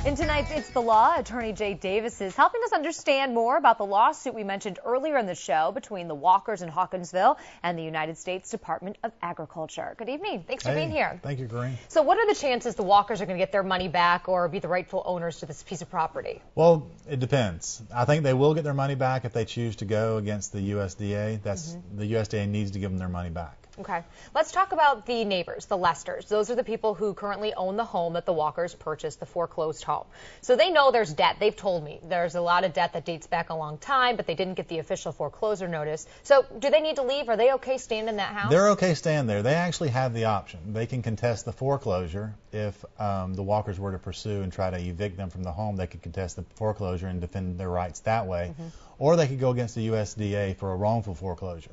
In tonight's It's the Law, attorney Jay Davis is helping us understand more about the lawsuit we mentioned earlier in the show between the Walkers in Hawkinsville and the United States Department of Agriculture. Good evening. Thanks for being here. Thank you, Green. So what are the chances the Walkers are going to get their money back or be the rightful owners to this piece of property? Well, it depends. I think they will get their money back if they choose to go against the USDA. The USDA needs to give them their money back. Okay. Let's talk about the neighbors, the Lesters. Those are the people who currently own the home that the Walkers purchased, the foreclosed home. So they know there's debt. They've told me there's a lot of debt that dates back a long time, but they didn't get the official foreclosure notice. So do they need to leave? Are they okay staying in that house? They're okay staying there. They actually have the option. They can contest the foreclosure. If the Walkers were to pursue and try to evict them from the home, they could contest the foreclosure and defend their rights that way. Or they could go against the USDA for a wrongful foreclosure.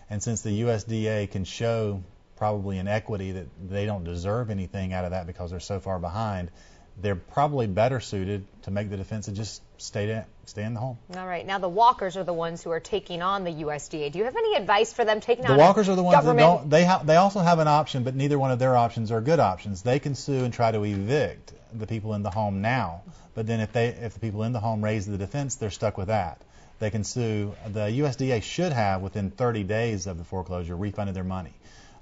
And since the USDA can show probably in equity that they don't deserve anything out of that because they're so far behind, they're probably better suited to make the defense and just stay in the home. All right. Now the Walkers are the ones who are taking on the USDA. Do you have any advice for them taking on the Walkers are the ones government? that don't. They also have an option, but neither one of their options are good options. They can sue and try to evict the people in the home now, but then if the people in the home raise the defense, they're stuck with that. They can sue. The USDA should have, within 30 days of the foreclosure, refunded their money,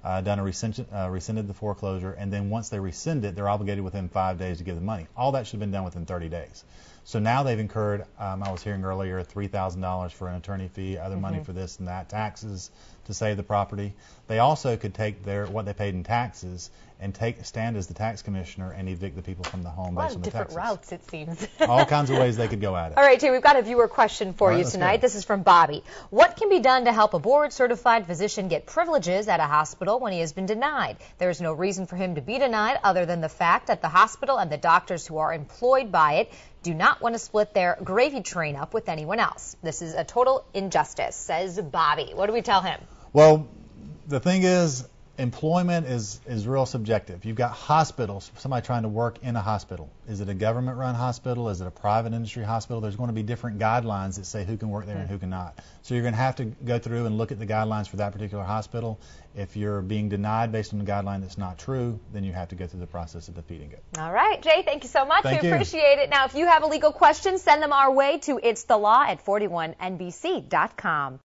rescinded the foreclosure, and then once they rescind it, they're obligated within 5 days to give the money. All that should have been done within 30 days. So now they've incurred, I was hearing earlier, $3,000 for an attorney fee, other money for this and that, taxes to save the property. They also could take what they paid in taxes and stand as the tax commissioner and evict the people from the home based on the taxes. A lot of different routes, it seems. All kinds of ways they could go at it. All right, Jay, we've got a viewer question for you tonight. This is from Bobby. What can be done to help a board-certified physician get privileges at a hospital when he has been denied? There is no reason for him to be denied other than the fact that the hospital and the doctors who are employed by it do not want to split their gravy train up with anyone else. This is a total injustice, says Bobby. What do we tell him? Well, the thing is, employment is real subjective. You've got hospitals, somebody trying to work in a hospital. Is it a government-run hospital? Is it a private industry hospital? There's going to be different guidelines that say who can work there and who cannot. So you're going to have to go through and look at the guidelines for that particular hospital. If you're being denied based on the guideline that's not true, then you have to go through the process of defeating it. All right, Jay, thank you so much. Thank you. We appreciate it. Now, if you have a legal question, send them our way to itsthelaw@41nbc.com.